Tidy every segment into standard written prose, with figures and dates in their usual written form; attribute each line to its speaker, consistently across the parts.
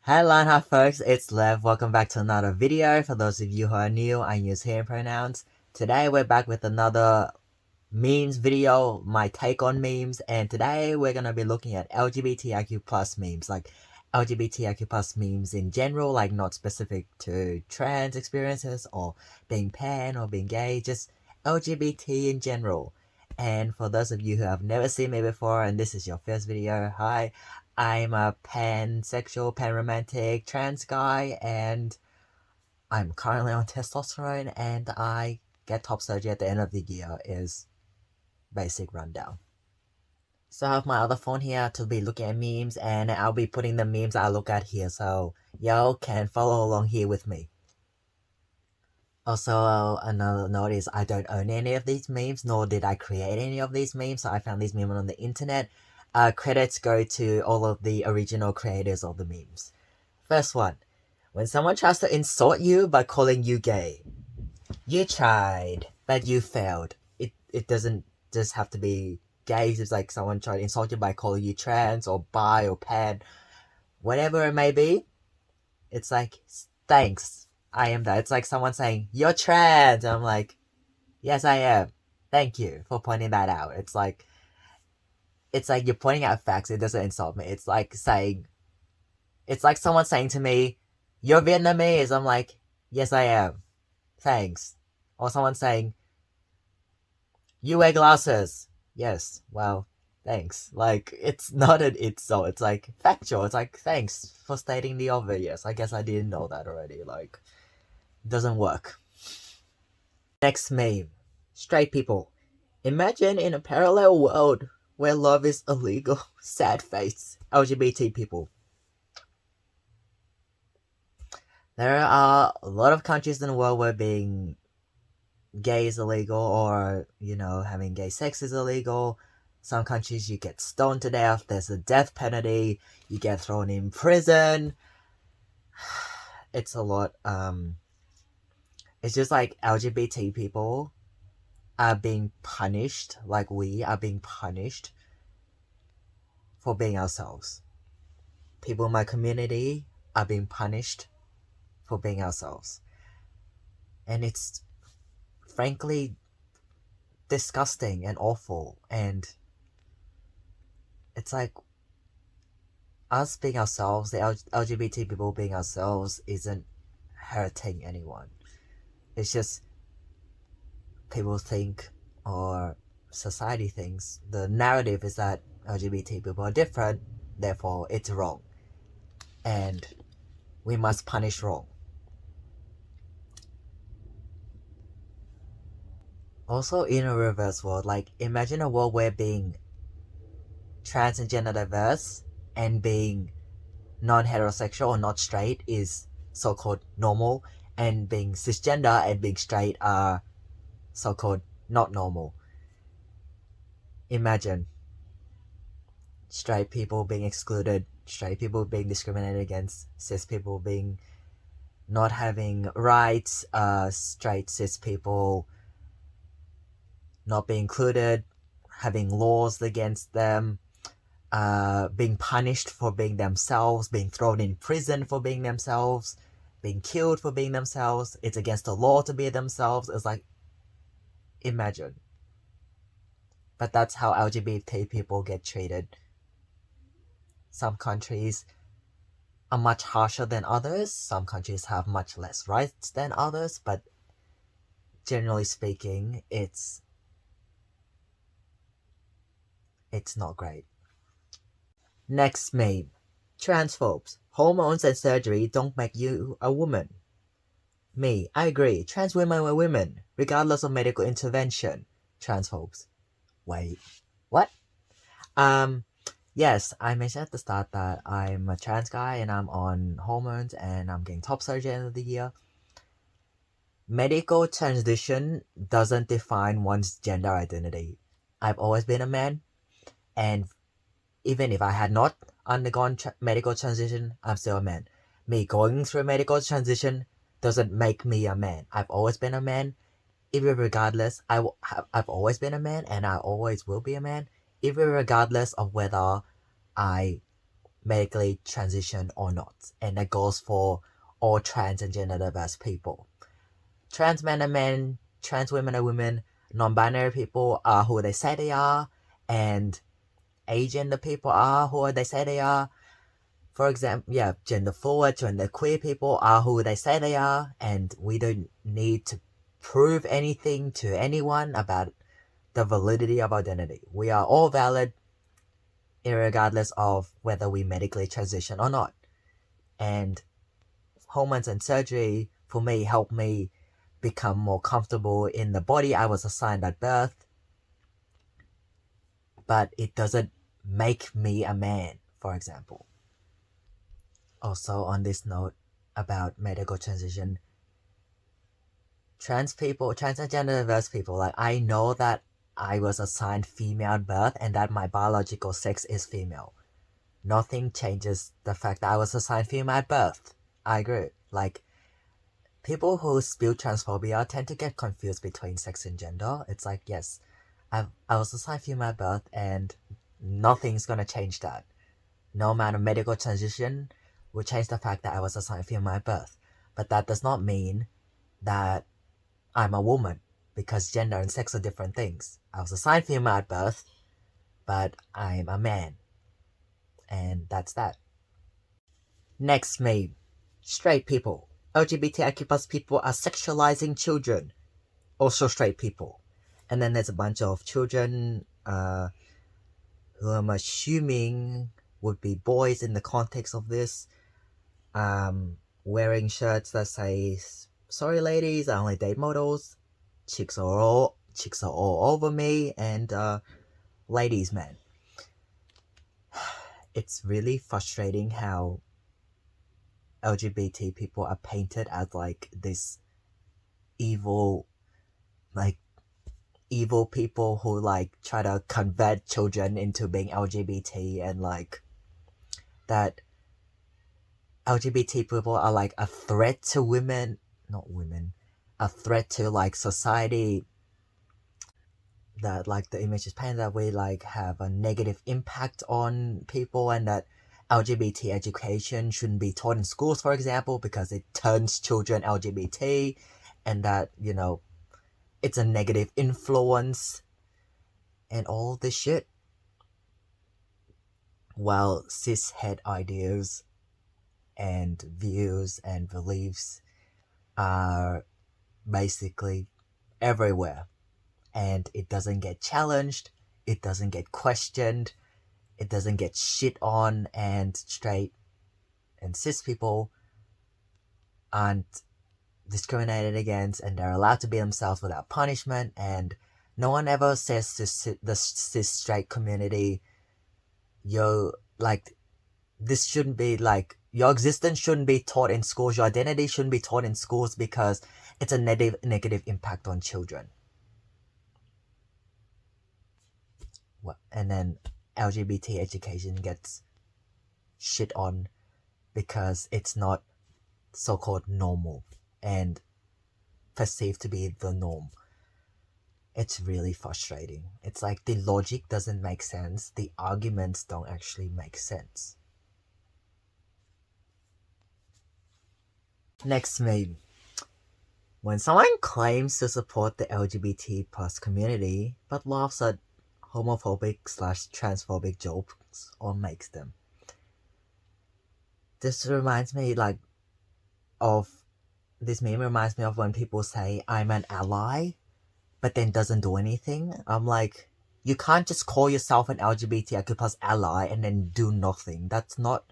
Speaker 1: Hello folks, it's Lev. Welcome back to another video. For those of you who are new, I use he and pronouns. Today we're back with another memes video, my take on memes, and today we're gonna be looking at LGBTIQ plus memes, like LGBTIQ plus memes in general, like not specific to trans experiences or being pan or being gay, just LGBT in general. And for those of you who have never seen me before and this is your first video, hi, I'm a pansexual, panromantic trans guy, and I'm currently on testosterone, and I get top surgery at the end of the year is basic rundown. So I have my other phone here to be looking at memes, and I'll be putting the memes I look at here, so y'all can follow along here with me. Also, another note is I don't own any of these memes, nor did I create any of these memes, so I found these memes on the internet. Credits go to all of the original creators of the memes. First one. When someone tries to insult you by calling you gay. You tried, but you failed. It doesn't just have to be gay. It's like someone tried to insult you by calling you trans or bi or pan. Whatever it may be. It's like, thanks. I am that. It's like someone saying, you're trans. And I'm like, yes, I am. Thank you for pointing that out. It's like you're pointing out facts. It doesn't insult me. It's like someone saying to me, you're Vietnamese. I'm like, yes, I am. Thanks. Or someone saying, you wear glasses. Yes, well, thanks. Like, it's not an insult. It's like factual. It's like, thanks for stating the obvious. I guess I didn't know that already. Like, doesn't work. Next meme. Straight people. Imagine in a parallel world where love is illegal. Sad face. LGBT people. There are a lot of countries in the world where being gay is illegal, or, having gay sex is illegal. Some countries you get stoned to death, there's a death penalty, you get thrown in prison. It's a lot. It's just like LGBT people are being punished, like we are being punished for being ourselves. People in my community are being punished for being ourselves. And it's frankly disgusting and awful, and it's like us being ourselves, the LGBT people being ourselves, isn't hurting anyone. It's just people think, or society thinks, the narrative is that LGBT people are different, therefore it's wrong, and we must punish wrong. Also, in a reverse world, like, imagine a world where being trans and gender diverse and being non-heterosexual or not straight is so-called normal, and being cisgender and being straight are so-called not normal. Imagine straight people being excluded, straight people being discriminated against, cis people being not having rights, straight cis people not being included, having laws against them, being punished for being themselves, being thrown in prison for being themselves, being killed for being themselves. It's against the law to be themselves. It's like, imagine. But that's how LGBT people get treated. Some countries are much harsher than others. Some countries have much less rights than others, but generally speaking, it's not great. Next meme. Transphobes. Hormones and surgery don't make you a woman. Me, I agree. Trans women were women, regardless of medical intervention. Transphobes. Wait, what? Yes, I mentioned at the start that I'm a trans guy and I'm on hormones and I'm getting top surgery at the end of the year. Medical transition doesn't define one's gender identity. I've always been a man, and even if I had not undergone medical transition, I'm still a man. Me going through medical transition doesn't make me a man. I've always been a man. Irregardless, I've always been a man, and I always will be a man, irregardless of whether I medically transition or not. And that goes for all trans and gender diverse people. Trans men are men, trans women are women, non-binary people are who they say they are, and agender people are who they say they are. For example, yeah, gender fluid, gender queer people are who they say they are, and we don't need to prove anything to anyone about the validity of identity. We are all valid, regardless of whether we medically transition or not. And hormones and surgery, for me, helped me become more comfortable in the body I was assigned at birth, but it doesn't make me a man, for example. Also, on this note about medical transition, trans people, trans and gender diverse people, like I know that I was assigned female at birth and that my biological sex is female. Nothing changes the fact that I was assigned female at birth. I agree. Like, people who spew transphobia tend to get confused between sex and gender. It's like, yes, I was assigned female at birth and nothing's gonna change that. No amount of medical transition will change the fact that I was assigned female at birth. But that does not mean that I'm a woman, because gender and sex are different things. I was assigned female at birth, but I'm a man. And that's that. Next meme. Straight people. LGBTIQ plus people are sexualizing children. Also straight people. And then there's a bunch of children who I'm assuming would be boys in the context of this, wearing shirts that say, "Sorry ladies, I only date models. Chicks are all over me," and ladies man. It's really frustrating how LGBT people are painted as like this evil, like evil people who like try to convert children into being LGBT, and like that LGBT people are like a threat to women, not women, a threat to like society. That like the image is painted that we like have a negative impact on people, and that LGBT education shouldn't be taught in schools, for example, because it turns children LGBT, and that, you know, it's a negative influence and all this shit. While cishet ideas and views and beliefs are basically everywhere, and it doesn't get challenged, it doesn't get questioned, it doesn't get shit on, and straight and cis people aren't discriminated against, and they're allowed to be themselves without punishment. And no one ever says to the cis straight community, yo, like, this shouldn't be like, your existence shouldn't be taught in schools, your identity shouldn't be taught in schools because it's a negative impact on children. And then LGBT education gets shit on because it's not so-called normal and perceived to be the norm. It's really frustrating. It's like the logic doesn't make sense, the arguments don't actually make sense. Next meme. When someone claims to support the LGBT plus community but laughs at homophobic/transphobic jokes or makes them. This reminds me like of this meme reminds me of when people say I'm an ally but then doesn't do anything. I'm like, you can't just call yourself an LGBTIQ plus ally and then do nothing. That's not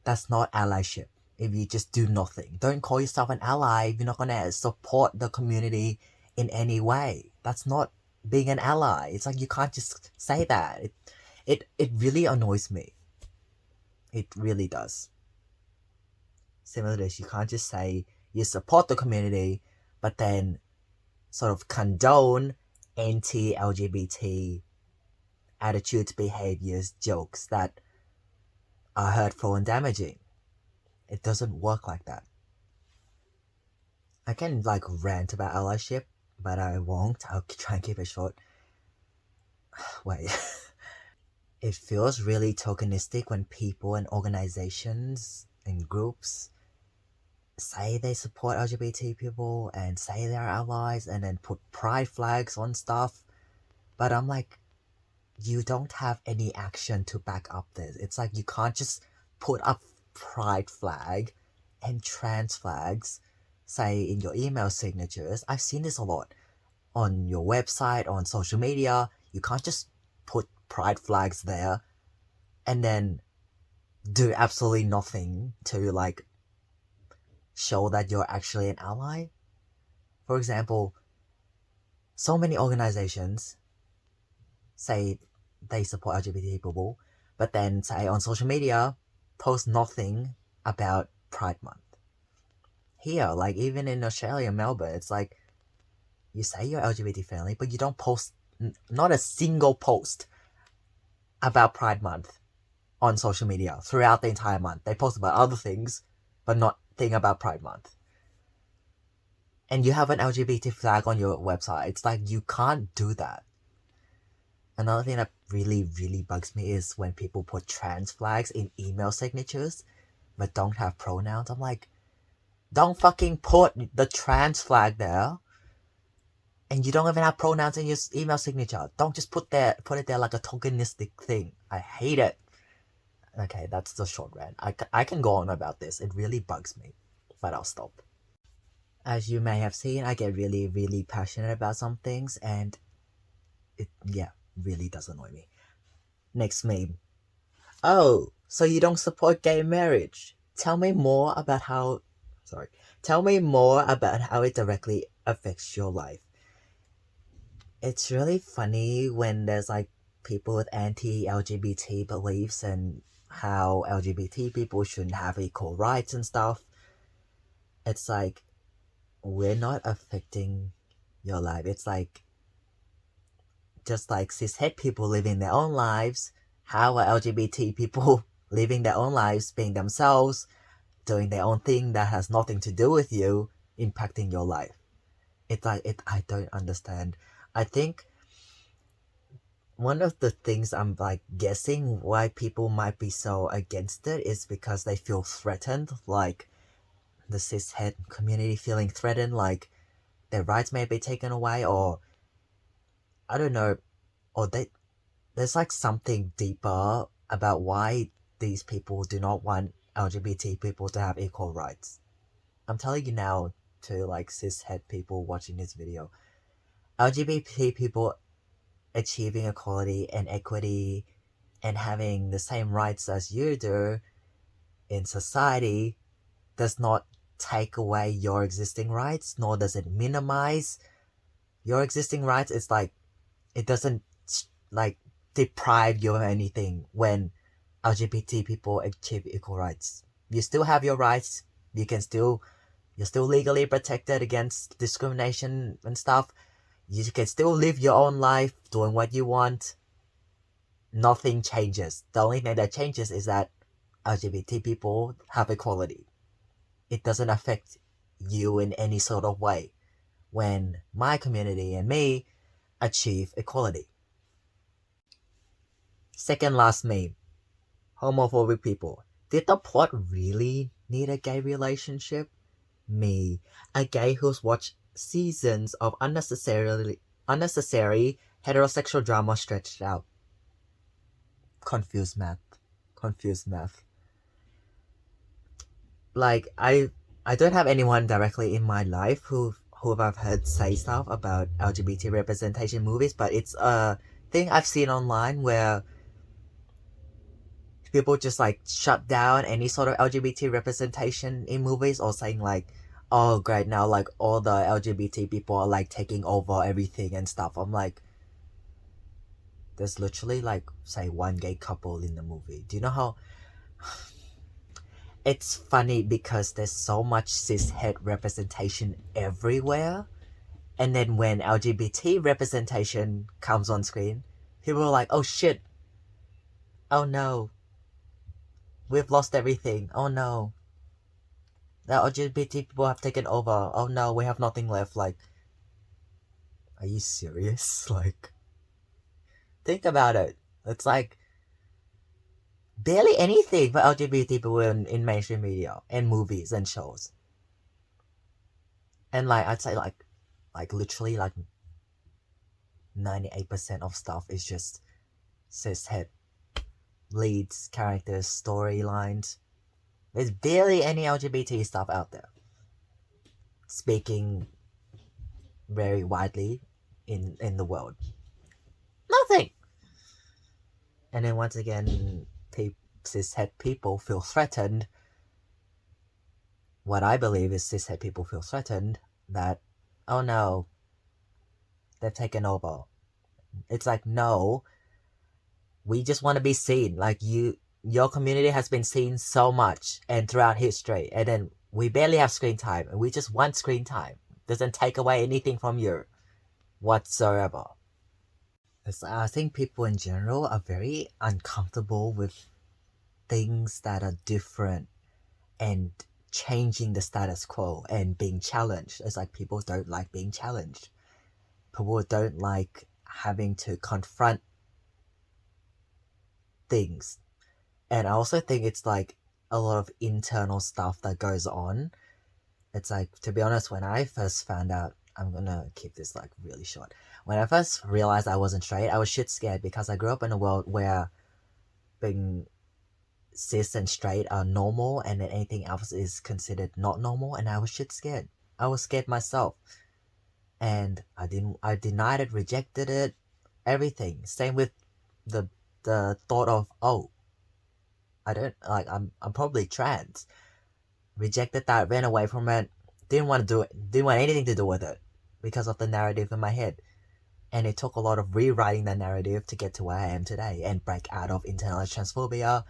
Speaker 1: allyship. If you just do nothing, don't call yourself an ally if you're not gonna support the community in any way. That's not being an ally. It's like, you can't just say that. It really annoys me. It really does. Similar to this, you can't just say you support the community but then sort of condone anti-LGBT attitudes, behaviors, jokes that are hurtful and damaging. It doesn't work like that. I can like rant about allyship, but I won't. I'll try and keep it short. Wait. it feels really tokenistic when people and organizations and groups say they support LGBT people and say they're allies and then put pride flags on stuff. But I'm like, you don't have any action to back up this. It's like you can't just put up pride flag and trans flags, say in your email signatures. I've seen this a lot on your website, on social media. You can't just put pride flags there and then do absolutely nothing to like show that you're actually an ally. For example, so many organizations say they support LGBT people, but then say on social media, post nothing about Pride Month. Here, like even in Australia, Melbourne, it's like you say you're LGBT friendly, but you don't post not a single post about Pride Month on social media throughout the entire month. They post about other things, but not thing about Pride Month. And you have an LGBT flag on your website. It's like you can't do that. Another thing that really, really bugs me is when people put trans flags in email signatures but don't have pronouns. I'm like, don't fucking put the trans flag there. And you don't even have pronouns in your email signature. Don't just put it there like a tokenistic thing. I hate it. Okay, that's the short rant. I can go on about this. It really bugs me. But I'll stop. As you may have seen, I get really, really passionate about some things, and it, yeah, really does annoy me. Next meme. Oh, so you don't support gay marriage? Tell me more about how... Sorry. Tell me more about how it directly affects your life. It's really funny when there's like people with anti-LGBT beliefs and how LGBT people shouldn't have equal rights and stuff. It's like, we're not affecting your life. It's like, just like cishet people living their own lives, how are LGBT people living their own lives, being themselves, doing their own thing that has nothing to do with you, impacting your life? It's like, I don't understand. I think one of the things I'm like guessing why people might be so against it is because they feel threatened, like the cishet community feeling threatened, like their rights may be taken away, or I don't know, or there's like something deeper about why these people do not want LGBT people to have equal rights. I'm telling you now, to like cishet people watching this video, LGBT people achieving equality and equity and having the same rights as you do in society does not take away your existing rights, nor does it minimize your existing rights. It's like, it doesn't like deprive you of anything when LGBT people achieve equal rights. You still have your rights. You're still legally protected against discrimination and stuff. You can still live your own life, doing what you want. Nothing changes. The only thing that changes is that LGBT people have equality. It doesn't affect you in any sort of way when my community and me achieve equality. Second last meme. Homophobic people. Did the plot really need a gay relationship? Me, a gay who's watched seasons of unnecessary heterosexual drama stretched out. Confused math. Like, I don't have anyone directly in my life who I've heard say stuff about LGBT representation movies, but it's a thing I've seen online where people just like shut down any sort of LGBT representation in movies, or saying like, oh great, now like all the LGBT people are like taking over everything and stuff. I'm like, there's literally like, say, one gay couple in the movie. Do you know how... It's funny because there's so much cishet representation everywhere, and then when LGBT representation comes on screen, people are like, oh shit, oh no, we've lost everything, oh no, the LGBT people have taken over, oh no, we have nothing left. Like, are you serious? Like, think about it. It's like, barely anything for LGBT people in mainstream media and movies and shows. And like I'd say like literally like 98% of stuff is just cishet leads, characters, storylines. There's barely any LGBT stuff out there. Speaking very widely in the world. Nothing. And then once again, cishet people feel threatened. What I believe is cishet people feel threatened that, oh no, they've taken over. It's like, no, we just want to be seen. Like your community has been seen so much and throughout history, and then we barely have screen time, and we just want screen time. Doesn't take away anything from you whatsoever. I think people in general are very uncomfortable with things that are different and changing the status quo and being challenged. It's like people don't like being challenged. People don't like having to confront things. And I also think it's like a lot of internal stuff that goes on. It's like, to be honest, when I first found out, I'm gonna keep this like really short. When I first realized I wasn't straight, I was shit scared because I grew up in a world where being cis and straight are normal and then anything else is considered not normal, and I was shit scared. I was scared myself. And I denied it, rejected it, everything. Same with the thought of, oh, I don't like I'm probably trans. Rejected that, ran away from it, didn't want to do it, didn't want anything to do with it because of the narrative in my head. And it took a lot of rewriting that narrative to get to where I am today and break out of internalized transphobia,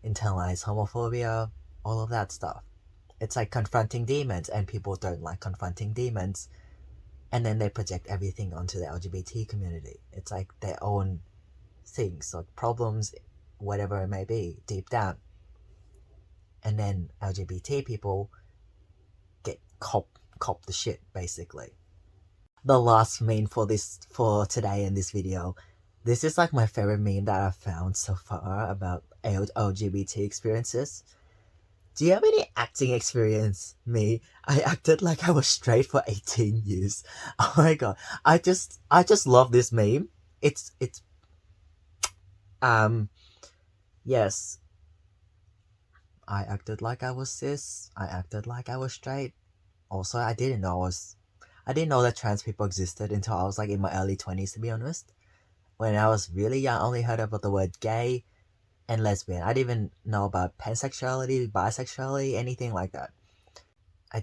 Speaker 1: internalized homophobia, all of that stuff. It's like confronting demons, and people don't like confronting demons, and then they project everything onto the LGBT community. It's like their own things, like problems, whatever it may be, deep down. And then LGBT people get cop the shit, basically. The last meme for today in this video. This is like my favorite meme that I've found so far about LGBT experiences. Do you have any acting experience? Me, I acted like I was straight for 18 years. Oh my god. I just love this meme. It's um yes. I acted like I was cis. I acted like I was straight. Also, I didn't know that trans people existed until I was like in my early 20s, to be honest. When I was really young, I only heard about the word gay and lesbian. I didn't even know about pansexuality, bisexuality, anything like that. I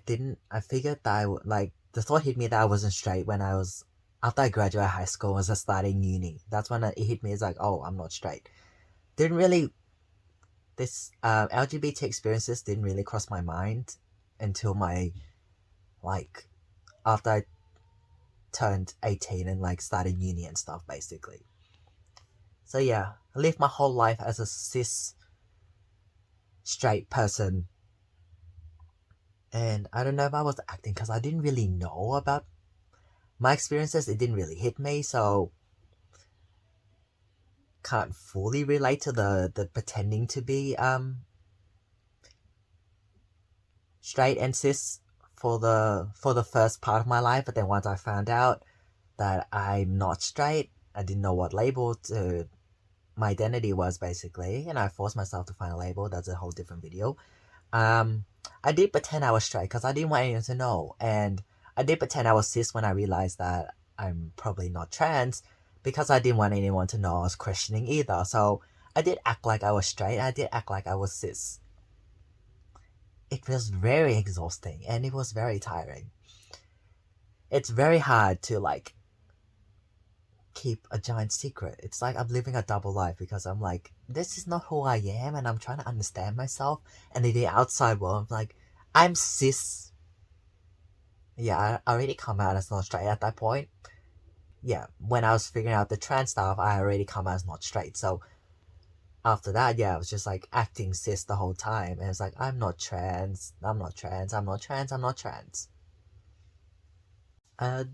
Speaker 1: figured that the thought hit me that I wasn't straight when after I graduated high school, was starting uni. That's when it hit me. It's like, oh, I'm not straight. Didn't really, this LGBT experiences didn't really cross my mind until like, after I turned 18 and like started uni and stuff, basically. So yeah, I lived my whole life as a cis straight person, and I don't know if I was acting because I didn't really know about my experiences. It didn't really hit me, so can't fully relate to the pretending to be straight and cis for the first part of my life. But then once I found out that I'm not straight, I didn't know what label my identity was, basically, and I forced myself to find a label. That's a whole different video. I did pretend I was straight because I didn't want anyone to know, and I did pretend I was cis when I realized that I'm probably not trans, because I didn't want anyone to know I was questioning either. So I did act like I was straight. I did act like I was cis. It was very exhausting and it was very tiring. It's very hard to like keep a giant secret. It's like I'm living a double life because I'm like, this is not who I am, and I'm trying to understand myself. And in the outside world, I'm like, I'm cis. Yeah, I already come out as not straight at that point. Yeah, when I was figuring out the trans stuff, I already come out as not straight. So after that, yeah, I was just like acting cis the whole time. And it's like, I'm not trans, I'm not trans, I'm not trans, I'm not trans.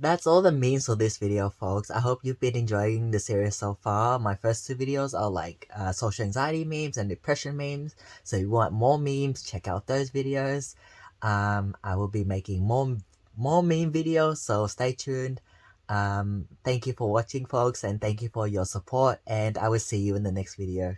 Speaker 1: That's all the memes for this video, folks. I hope you've been enjoying the series so far. My first two videos are like social anxiety memes and depression memes. So if you want more memes, check out those videos. I will be making more meme videos, so stay tuned. Thank you for watching, folks, and thank you for your support, and I will see you in the next video.